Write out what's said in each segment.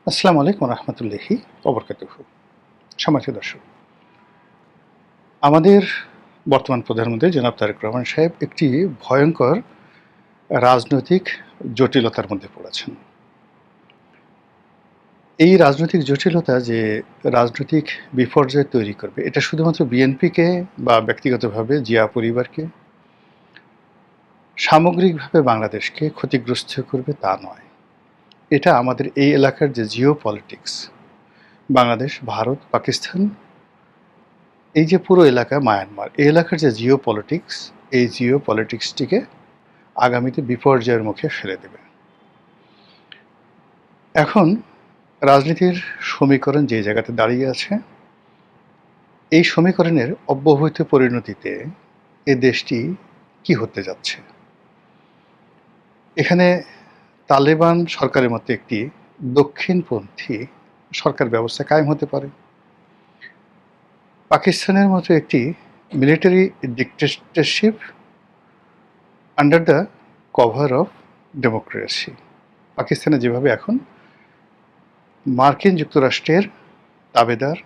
আসসালামু আলাইকুম রহমতুল্লাহি ওবরকাতুহু। সম্মানিত দর্শক, আমাদের বর্তমান প্রধানমন্ত্রী জনাব তারেক রহমান সাহেব একটি ভয়ঙ্কর রাজনৈতিক জটিলতার মধ্যে পড়েছেন। এই রাজনৈতিক জটিলতা যে রাজনৈতিক বিপর্যয় তৈরি করবে, এটা শুধুমাত্র বিএনপিকে বা ব্যক্তিগতভাবে জিয়া পরিবারকে, সামগ্রিকভাবে বাংলাদেশকে ক্ষতিগ্রস্ত করবে তা নয়। এটা আমাদের এই এলাকার যে জিও পলিটিক্স, বাংলাদেশ, ভারত, পাকিস্তান, এই যে পুরো এলাকা মায়ানমার, এই এলাকার যে জিও পলিটিক্স, এই জিও পলিটিক্সটিকে আগামীতে বিপর্যয়ের মুখে ফেলে দেবে। এখন রাজনীতির সমীকরণ যে জায়গাতে দাঁড়িয়ে আছে, এই সমীকরণের অব্যবহিত পরিণতিতে এ দেশটি কি হতে যাচ্ছে। এখানে তালেবান সরকারের মতো একটি দক্ষিণপন্থী সরকার ব্যবস্থা কায়েম হতে পারে। পাকিস্তানের মতো একটি military dictatorship under the cover of democracy. পাকিস্তানে যেভাবে এখন মার্কিন যুক্তরাষ্ট্রের তাবেদার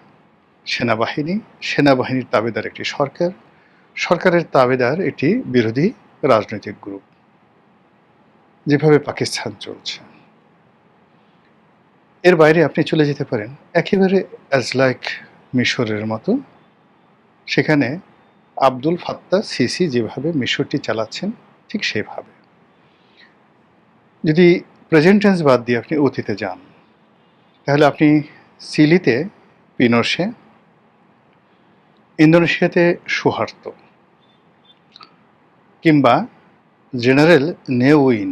সেনাবাহিনী, সেনাবাহিনীর তাবেদার একটি সরকার, সরকারের তাবেদার একটি বিরোধী রাজনৈতিক গ্রুপ, যেভাবে পাকিস্তান চলছে, এর বাইরে আপনি চলে যেতে পারেন একেবারে অ্যাজ লাইক মিশরের মতো। সেখানে আব্দুল ফাত্তাহ সিসি যেভাবে মিশরটি চালাচ্ছেন, ঠিক সেভাবে। যদি প্রেজেন্ট টেন্স বাদ দিয়ে আপনি অতীতে যান, তাহলে আপনি চিলিতে পিনোশে, ইন্দোনেশিয়াতে সুহার্তো, কিংবা জেনারেল নেউইন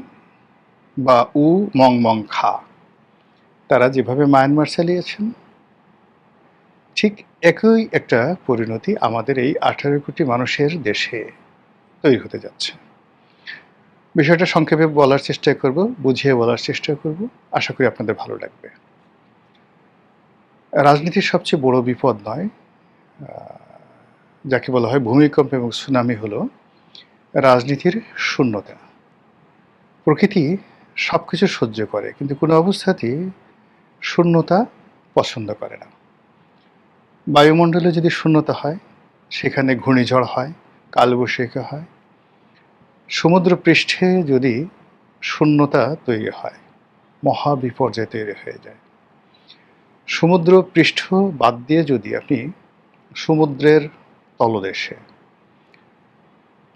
বা উ মং মং খা, তারা যেভাবে মায়ানমার চালিয়েছেন, ঠিক একই একটা পরিণতি আমাদের এই 18 কোটি মানুষের দেশে তৈরি হতে যাচ্ছে। বিষয়টা সংক্ষেপে বলার চেষ্টা করব, বুঝিয়ে বলার চেষ্টা করব, আশা করি আপনাদের ভালো লাগবে। রাজনীতির সবচেয়ে বড় বিপদ নয়, যাকে বলা হয় ভূমিকম্প এবং সুনামি, হলো রাজনীতির শূন্যতা। প্রকৃতি সব কিছু সহ্য করে, কিন্তু কোনো অবস্থাতেই শূন্যতা পছন্দ করে না। বায়ুমণ্ডলে যদি শূন্যতা হয়, সেখানে ঘূর্ণিঝড় হয়, কালবৈশাখী হয়। সমুদ্র পৃষ্ঠে যদি শূন্যতা তৈরি হয়, মহাবিপর্যয় তৈরি হয়ে যায়। সমুদ্র পৃষ্ঠ বাদ দিয়ে যদি আপনি সমুদ্রের তলদেশে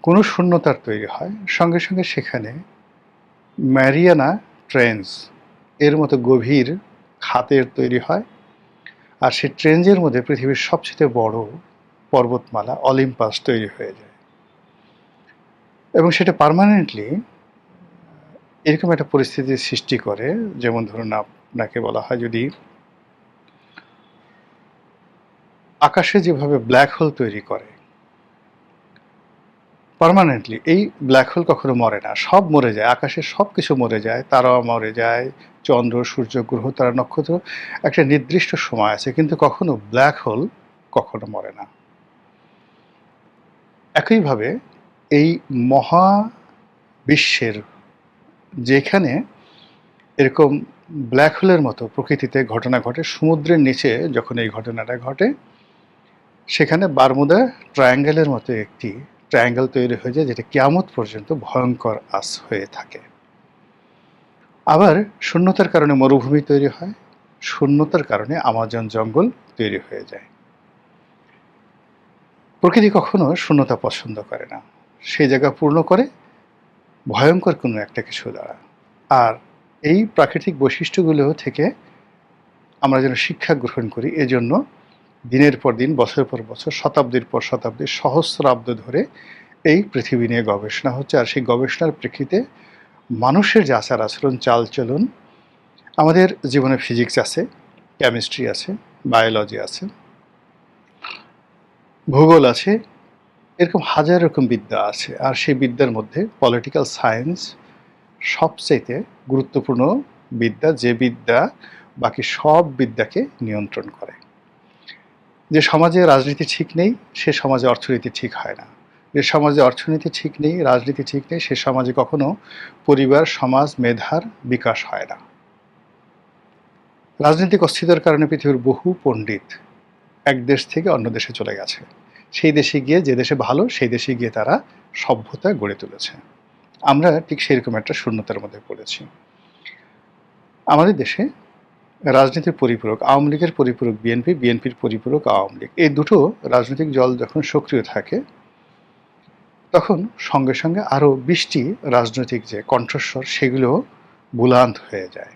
কোনো শূন্যতার তৈরি হয়, সঙ্গে সঙ্গে সেখানে ম্যারিয়ানা ট্রেঞ্চ এর মতো গভীর খাতের তৈরি হয়, আর সেই ট্রেঞ্চের মধ্যে পৃথিবীর সবচেয়ে বড় পর্বতমালা অলিম্পাস তৈরি হয়ে যায়। এবং সেটা পার্মানেন্টলি এরকম একটা পরিস্থিতির সৃষ্টি করে, যেমন ধরুন আপনাকে বলা হয়, যদি আকাশে যেভাবে ব্ল্যাক হোল তৈরি করে পার্মানেন্টলি, এই ব্ল্যাক হোল কখনো মরে না, সব মরে যায়, আকাশের সব কিছু মরে যায়, তারাও মরে যায়, চন্দ্র, সূর্য, গ্রহ, তারা, নক্ষত্র, একটা নির্দিষ্ট সময় আছে, কিন্তু কখনো ব্ল্যাক হোল কখনো মরে না। একইভাবে এই মহাবিশ্বের যেখানে এরকম ব্ল্যাক হোলের মতো প্রকৃতিতে ঘটনা ঘটে, সমুদ্রের নিচে যখন এই ঘটনাটা ঘটে, সেখানে বারমুদা ট্রায়াঙ্গেলের মতো একটি ট্রায়াঙ্গেল তৈরি হয়ে যায়, যেটা কিয়ামত পর্যন্ত ভয়ঙ্কর আস হয়ে থাকে। আবার শূন্যতার কারণে মরুভূমি তৈরি হয়, শূন্যতার কারণে আমাজন জঙ্গল তৈরি হয়ে যায়। প্রকৃতি কখনো শূন্যতা পছন্দ করে না, সেই জায়গা পূর্ণ করে ভয়ঙ্কর কোনো একটা কিছু দ্বারা। আর এই প্রাকৃতিক বৈশিষ্ট্যগুলো থেকে আমরা যেন শিক্ষা গ্রহণ করি, এজন্য দিনের পর দিন, বছরের পর বছর, শতাব্দীর পর শতাব্দী, সহস্রাব্দ ধরে এই পৃথিবী নিয়ে গবেষণা হচ্ছে। আর সেই গবেষণার প্রেক্ষিতে মানুষের যে আচার আচরণ, চালচলন, আমাদের জীবনে ফিজিক্স আছে, কেমিস্ট্রি আছে, বায়োলজি আছে, ভূগোল আছে, এরকম হাজার রকম বিদ্যা আছে। আর সেই বিদ্যার মধ্যে পলিটিক্যাল সায়েন্স সবচাইতে গুরুত্বপূর্ণ বিদ্যা, যে বিদ্যা বাকি সব বিদ্যাকে নিয়ন্ত্রণ করে। যে সমাজে রাজনীতি ঠিক নেই, সে সমাজে অর্থনীতি ঠিক হয় না। যে সমাজে অর্থনীতি ঠিক নেই, রাজনীতি ঠিক নেই, সে সমাজে কখনো পরিবার, সমাজ, মেধার বিকাশ হয় না। রাজনৈতিক অস্থিরতার কারণে পৃথিবীর বহু পণ্ডিত এক দেশ থেকে অন্য দেশে চলে গেছে। সেই দেশে গিয়ে, যে দেশে ভালো সেই দেশে গিয়ে তারা সভ্যতা গড়ে তুলেছে। আমরা ঠিক সেরকম একটা শূন্যতার মধ্যে পড়েছি। আমাদের দেশে রাজনীতির পরিপূরক আওয়ামী লীগের পরিপূরক বিএনপি, বিএনপির পরিপূরক আওয়ামী লীগ, এই দুটো রাজনৈতিক দল যখন সক্রিয় থাকে তখন সঙ্গে সঙ্গে আরও ২০টি রাজনৈতিক যে কণ্ঠস্বর সেগুলো বুলান্ত হয়ে যায়।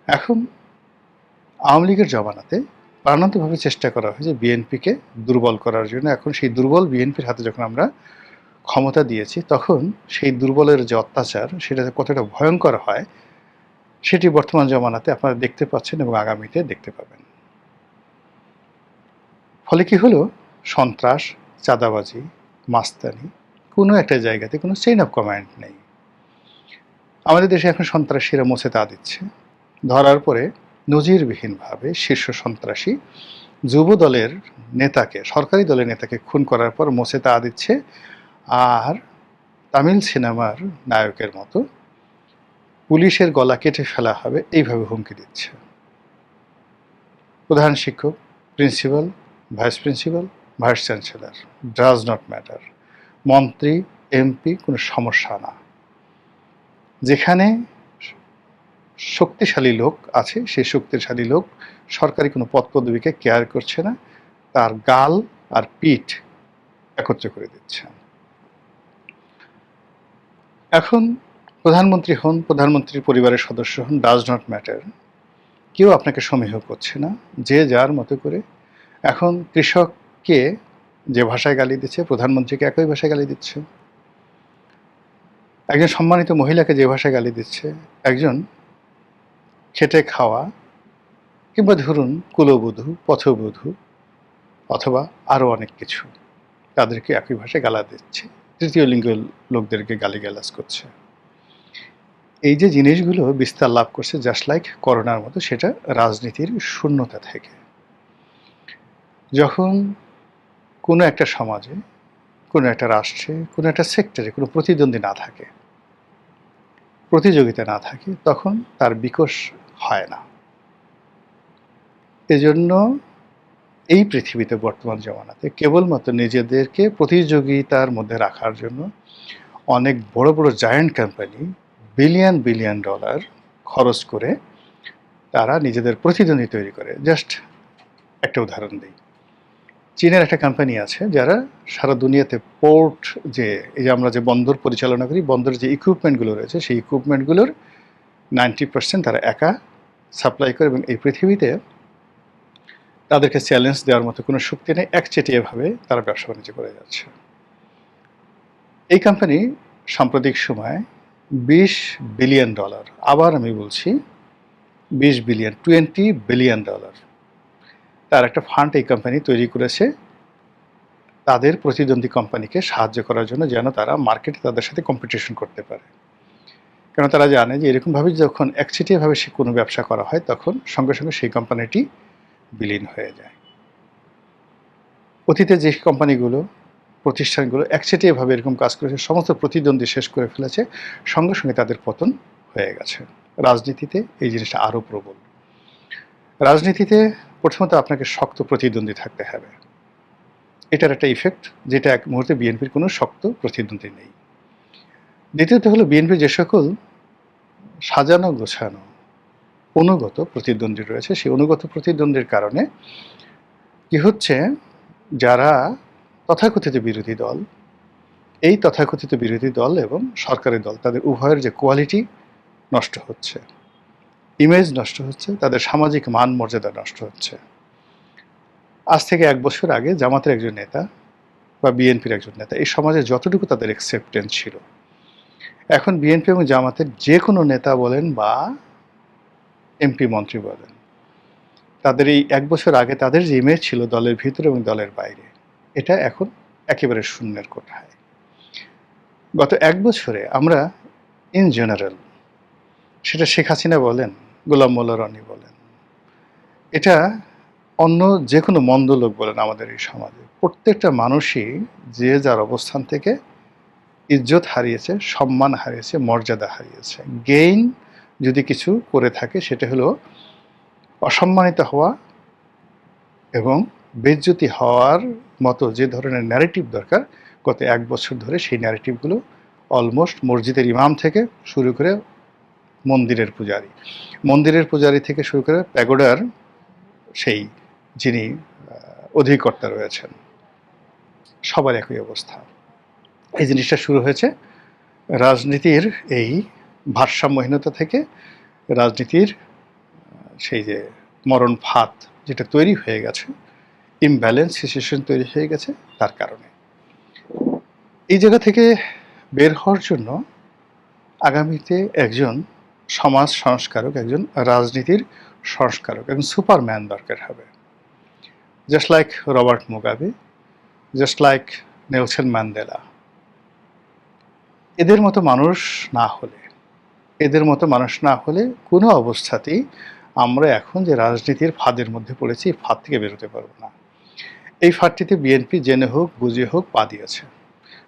এখন আওয়ামী লীগের জমানাতে প্রাণান্তভাবে চেষ্টা করা হয় যে বিএনপিকে দুর্বল করার জন্য। এখন সেই দুর্বল বিএনপির হাতে যখন আমরা ক্ষমতা দিয়েছি, তখন সেই দুর্বলের যে অত্যাচার সেটা কতটা ভয়ঙ্কর হয় সেটি বর্তমান জমানাতে আপনারা দেখতে পাচ্ছেন এবং আগামীতে দেখতে পাবেন। ফলে কি হলো, সন্ত্রাস, চাঁদাবাজি, মাস্তানি, কোনো একটা জায়গাতে কোনো চেইন অফ কমান্ড নেই। আমাদের দেশে এখন সন্ত্রাসীরা মুছে তা দিচ্ছে। ধরার পরে নজিরবিহীনভাবে শীর্ষ সন্ত্রাসী যুব দলের নেতাকে, সরকারি দলের নেতাকে খুন করার পর মুছে তা দিচ্ছে, আর তামিল সিনেমার নায়কের মতো পুলিশের গলা কেটে ফেলা হবে এইভাবে হুমকি দিচ্ছে। প্রধান শিক্ষক, principal, vice principal, vice chancellor, does not matter, মন্ত্রী, এমপি, কোনো সমস্যা না। যেখানে শক্তিশালী লোক আছে সেই শক্তিশালী লোক সরকারি কোনো পদ পদবীকে কেয়ার করছে না, তার গাল আর পিঠ একত্রে করে দিচ্ছে। এখন প্রধানমন্ত্রী হন, প্রধানমন্ত্রীর পরিবারের সদস্য হন, ডাজ নট ম্যাটার, কেউ আপনাকে সমীহ করছে না, যে যার মতো করে। এখন কৃষককে যে ভাষায় গালি দিচ্ছে, প্রধানমন্ত্রীকে একই ভাষায় গালি দিচ্ছে। একজন সম্মানিত মহিলাকে যে ভাষায় গালি দিচ্ছে, একজন খেটে খাওয়া কিংবা ধরুন কুলবধূ, পথবধূ অথবা আরও অনেক কিছু, তাদেরকে একই ভাষায় গালা দিচ্ছে, তৃতীয় লিঙ্গের লোকদেরকে গালিগালাজ করছে। এই যে জিনিসগুলো বিস্তার লাভ করছে জাস্ট লাইক করোনার মতো, সেটা রাজনীতির শূন্যতা থেকে। যখন কোনো একটা সমাজে, কোনো একটা রাষ্ট্রে, কোনো একটা সেক্টরে কোনো প্রতিদ্বন্দ্বী না থাকে, প্রতিযোগিতা না থাকে, তখন তার বিকাশ হয় না। এজন্য এই পৃথিবীতে বর্তমান জমানাতে কেবলমাত্র নিজেদেরকে প্রতিযোগিতার মধ্যে রাখার জন্য অনেক বড় বড় giant company billion billion dollar খরচ করে তারা নিজেদের প্রতিদ্বন্দ্বী তৈরি করে। জাস্ট একটা উদাহরণ দিই, চীনের একটা কোম্পানি আছে যারা সারা দুনিয়াতে পোর্ট, যে এই যে আমরা যে বন্দর পরিচালনা করি, বন্দরের যে ইকুইপমেন্টগুলো রয়েছে সেই ইকুইপমেন্টগুলোর 90% তারা একা সাপ্লাই করে, এবং এই পৃথিবীতে তাদেরকে চ্যালেঞ্জ দেওয়ার মতো কোনো শক্তি নেই। একচেটিয়াভাবে তারা ব্যবসা বাণিজ্য করে যাচ্ছে। এই কোম্পানি সাম্প্রতিক সময়ে $20 বিলিয়ন, আবার আমি বলছি 20 বিলিয়ন, $20 বিলিয়ন, তার একটা ফান্ড এই কোম্পানি তৈরি করেছে তাদের প্রতিদ্বন্দ্বী কোম্পানিকে সাহায্য করার জন্য, যেন তারা মার্কেটে তাদের সাথে কম্পিটিশন করতে পারে। কারণ তারা জানে যে এরকমভাবে যখন একচেটিয়াভাবে সে কোনো ব্যবসা করা হয়, তখন সঙ্গে সঙ্গে সেই কোম্পানিটি বিলীন হয়ে যায়। অতীতে যে কোম্পানিগুলো, প্রতিষ্ঠানগুলো একচেটিয়াভাবে এরকম কাজ করেছে, সমস্ত প্রতিদ্বন্দ্বী শেষ করে ফেলেছে, সঙ্গে সঙ্গে তাদের পতন হয়ে গেছে। রাজনীতিতে এই জিনিসটা আরও প্রবল। রাজনীতিতে প্রথমত আপনাকে শক্ত প্রতিদ্বন্দ্বী থাকতে হবে, এটার একটা ইফেক্ট, যেটা এক মুহূর্তে বিএনপির কোনো শক্ত প্রতিদ্বন্দ্বী নেই। দ্বিতীয়ত হলো বিএনপির যে সকল সাজানো গোছানো অনুগত প্রতিদ্বন্দ্বী রয়েছে, সেই অনুগত প্রতিদ্বন্দ্বীর কারণে কি হচ্ছে, যারা তথাকথিত বিরোধী দল, এই তথাকথিত বিরোধী দল এবং সরকারি দল, তাদের উভয়ের যে কোয়ালিটি নষ্ট হচ্ছে, ইমেজ নষ্ট হচ্ছে, তাদের সামাজিক মান মর্যাদা নষ্ট হচ্ছে। আজ থেকে 1 বছর আগে জামাতের একজন নেতা বা বিএনপির একজন নেতা, এই সমাজে যতটুকু তাদের অ্যাকসেপ্টেন্স ছিল, এখন বিএনপি এবং জামাতের যে কোনো নেতা বলেন বা এমপি মন্ত্রী বলেন, তাদের এই 1 বছর আগে তাদের যে ইমেজ ছিল দলের ভিতরে এবং দলের বাইরে, এটা এখন একেবারে শূন্যের কোঠায়। গত 1 বছরে আমরা ইন জেনারেল, সেটা শেখ হাসিনা বলেন, গোলাম মোল্লা রনি বলেন, এটা অন্য যে কোনো মন্দ লোক বলেন, আমাদের এই সমাজে প্রত্যেকটা মানুষই যে যার অবস্থান থেকে ইজ্জত হারিয়েছে, সম্মান হারিয়েছে, মর্যাদা হারিয়েছে। গেইন যদি কিছু করে থাকে সেটা হলো অসম্মানিত হওয়া এবং বেইজ্জতি হওয়ার মতো যে ধরনের ন্যারেটিভ দরকার, গত 1 বছর ধরে সেই ন্যারেটিভগুলো অলমোস্ট মসজিদের ইমাম থেকে শুরু করে মন্দিরের পূজারি থেকে শুরু করে প্যাগোডার সেই যিনি অধিকর্তা রয়েছেন, সবার একই অবস্থা। এই জিনিসটা শুরু হয়েছে রাজনীতির এই ভারসাম্যহীনতা থেকে, রাজনীতির সেই যে মরণ ফাঁদ যেটা তৈরি হয়ে গেছে, ইমব্যালেন্স সিচুয়েশন তৈরি হয়ে গেছে তার কারণে। এই জায়গা থেকে বের হওয়ার জন্য আগামীতে একজন সমাজ সংস্কারক, একজন রাজনীতির সংস্কারক, একজন সুপারম্যান দরকার হবে। Just like Robert Mugabe, just like Nelson Mandela. এদের মতো মানুষ না হলে কোনো অবস্থাতেই আমরা এখন যে রাজনীতির ফাঁদের মধ্যে পড়েছি, এই ফাঁদ থেকে বেরোতে পারবো না। এই ফাঁদটিতে বিএনপি জেনে হোক বুঝে হোক পা দিয়েছে।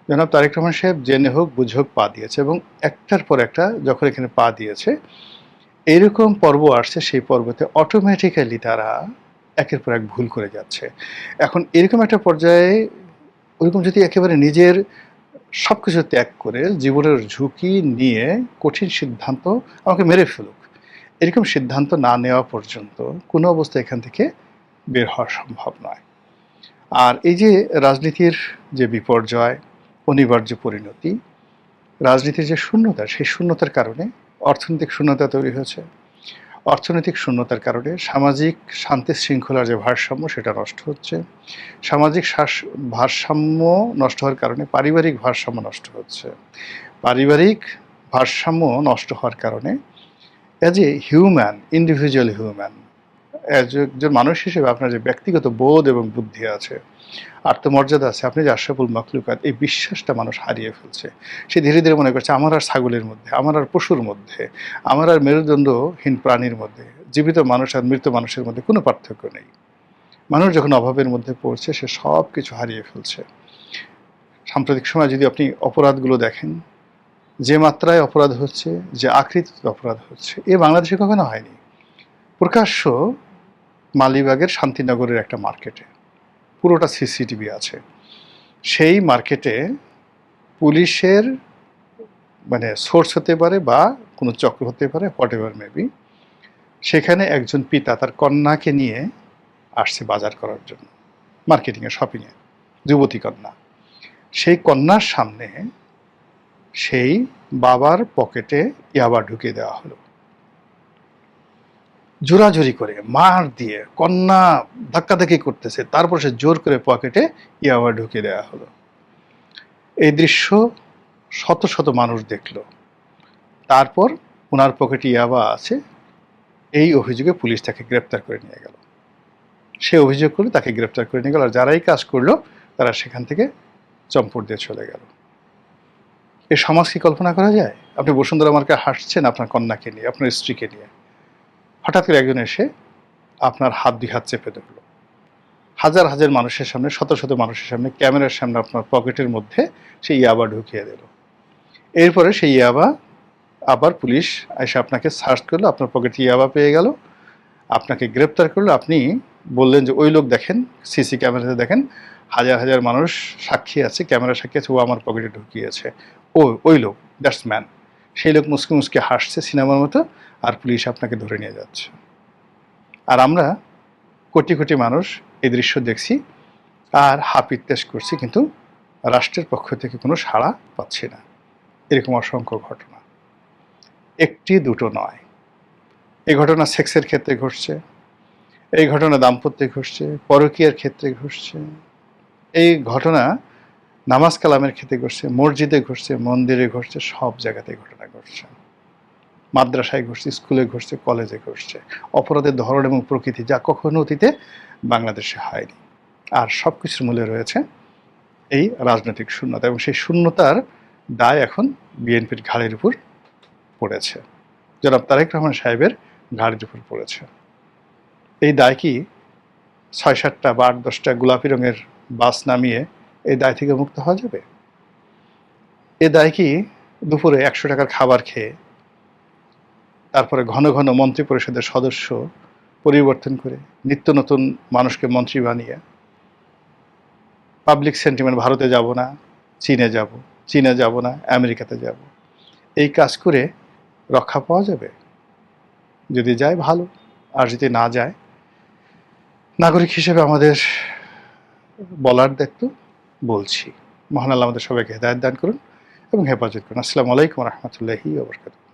জনাব তারেক রহমান সাহেব জেনে হোক বুঝে হোক পা দিয়েছে, এবং একটার পর একটা যখন এখানে পা দিয়েছে, এরকম পর্ব আসছে, সেই পর্বতে অটোমেটিক্যালি তারা একের পর এক ভুল করে যাচ্ছে। এখন এরকম একটা পর্যায়ে ওরকম যদি একেবারে নিজের সব কিছু ত্যাগ করে জীবনের ঝুঁকি নিয়ে কঠিন সিদ্ধান্ত আমাকে মেরে ফেলুক, এরকম সিদ্ধান্ত না নেওয়া পর্যন্ত কোনো অবস্থায় এখান থেকে বের হওয়া সম্ভব নয়। আর এই যে রাজনীতির যে বিপর্যয়, অনিবার্য পরিণতি, রাজনীতির যে শূন্যতা, সেই শূন্যতার কারণে অর্থনৈতিক শূন্যতা তৈরি হয়েছে। অর্থনৈতিক শূন্যতার কারণে সামাজিক শান্তি শৃঙ্খলার যে ভারসাম্য সেটা নষ্ট হচ্ছে। সামাজিক ভারসাম্য নষ্ট হওয়ার কারণে পারিবারিক ভারসাম্য নষ্ট হচ্ছে। পারিবারিক ভারসাম্য নষ্ট হওয়ার কারণে as a human, individual human, একজন মানুষ হিসেবে আপনার যে ব্যক্তিগত বোধ এবং বুদ্ধি আছে, আত্মমর্যাদা আছে, আপনি যে আশরাফুল মাখলুকাত, এই বিশ্বাসটা মানুষ হারিয়ে ফেলছে। সে ধীরে ধীরে মনে করছে আমার আর ছাগলের মধ্যে, আমার আর পশুর মধ্যে, আমার আর মেরুদণ্ডহীন প্রাণীর মধ্যে, জীবিত মানুষ আর মৃত মানুষের মধ্যে কোনো পার্থক্য নেই। মানুষ যখন অভাবের মধ্যে পড়ছে, সে সব কিছু হারিয়ে ফেলছে। সাম্প্রতিক সময় যদি আপনি অপরাধগুলো দেখেন, যে মাত্রায় অপরাধ হচ্ছে, যে আকৃতিতে অপরাধ হচ্ছে, এ বাংলাদেশে কখনো হয়নি। প্রকাশ্য মালিবাগের শান্তিনগরের একটা মার্কেটে পুরোটা সিসিটিভি আছে। সেই মার্কেটে পুলিশের মানে সোর্স হতে পারে বা কোনো চক্র হতে পারে, হোয়াট এভার মেবি, সেখানে একজন পিতা তার কন্যাকে নিয়ে আসছে বাজার করার জন্য, মার্কেটিংয়ে, শপিংয়ে, যুবতী কন্যা। সেই কন্যার সামনে সেই বাবার পকেটে ইয়াবা ঢুকিয়ে দেওয়া হলো, জোরাজুরি করে, মার দিয়ে। কন্যা ধাক্কাধাক্কি করতেছে, তারপর সে জোর করে পকেটে ইয়াবা ঢুকিয়ে দেওয়া হলো। এই দৃশ্য শত শত মানুষ দেখল। তারপর ওনার পকেটে ইয়াবা আছে, এই অভিযোগে পুলিশ তাকে গ্রেপ্তার করে নিয়ে গেল। সে অভিযোগ করে তাকে গ্রেপ্তার করে নিয়ে গেল, আর যারাই কাজ করলো তারা সেখান থেকে চম্পট দিয়ে চলে গেল। এই সমাজ কি কল্পনা করা যায়? আপনি বসুন্ধরা মার্কেটে হাসছেন আপনার কন্যাকে নিয়ে, আপনার স্ত্রীকে নিয়ে, হঠাৎ করে একজন এসে আপনার হাত দুই হাত চেপে ধরলো, হাজার হাজার মানুষের সামনে, শত শত মানুষের সামনে, ক্যামেরার সামনে আপনার পকেটের মধ্যে সেই ইয়াবা ঢুকিয়ে দিল। এরপরে সেই ইয়াবা আবার পুলিশ এসে আপনাকে সার্চ করলো, আপনার পকেটে ইয়াবা পেয়ে গেল, আপনাকে গ্রেপ্তার করলো। আপনি বললেন যে ওই লোক দেখেন, সিসি ক্যামেরাতে দেখেন, হাজার হাজার মানুষ সাক্ষী আছে, ক্যামেরা সাক্ষী আছে, ও আমার পকেটে ঢুকিয়েছে, ওই লোক, দ্যাটস ম্যান। সেই লোক মুসকে মুসকে হাসছে সিনেমার মতো, আর পুলিশ আপনাকে ধরে নিয়ে যাচ্ছে। আর আমরা কোটি কোটি মানুষ এই দৃশ্য দেখছি আর হাপিত্তেশ করছি, কিন্তু রাষ্ট্রের পক্ষ থেকে কোনো সাড়া পাচ্ছি না। এরকম অসংখ্য ঘটনা, একটি দুটো নয়। এই ঘটনা সেক্সের ক্ষেত্রে ঘটছে, এই ঘটনা দাম্পত্যে ঘটছে, পরকীয়ার ক্ষেত্রে ঘটছে, এই ঘটনা নামাজ কালামের ক্ষেত্রে ঘটছে, মসজিদে ঘটছে, মন্দিরে ঘটছে, সব জায়গাতে ঘটনা ঘটছে। মাদ্রাসায় ঘটছে, স্কুলে ঘটছে, কলেজে ঘটছে। অপরাধের ধরন এবং প্রকৃতি যা কখনো অতীতে বাংলাদেশে হয়নি। আর সব কিছুর মূলে রয়েছে এই রাজনৈতিক শূন্যতা, এবং সেই শূন্যতার দায় এখন বিএনপির ঘাড়ের উপর পড়েছে, জনাব তারেক রহমান সাহেবের ঘাড়ের উপর পড়েছে। এই দায় কি ৬-৭টা বা ৮-১০টা গোলাপি রঙের বাস নামিয়ে এই দায় থেকে মুক্ত হওয়া যাবে? এ দায় কি দুপুরে ১০০ টাকার খাবার খেয়ে তারপরে ঘন ঘন মন্ত্রী পরিষদের সদস্য পরিবর্তন করে নিত্য নতুন মানুষকে মন্ত্রী বানিয়ে পাবলিক সেন্টিমেন্ট, ভারতে যাব না, চীনে যাব, চীনে যাব না, আমেরিকাতে যাব, এই কাজ করে রক্ষা পাওয়া যাবে? যদি যায় ভালো, আর যদি না যায়, নাগরিক হিসেবে আমাদের বলার দায়িত্ব বলছি। মহান আল্লাহ আমাদের সবাইকে হেদায়েত দান করুন এবং হেফাজত করুন। আসসালামু আলাইকুম ওয়া রাহমাতুল্লাহি ওয়া বারাকাতুহু।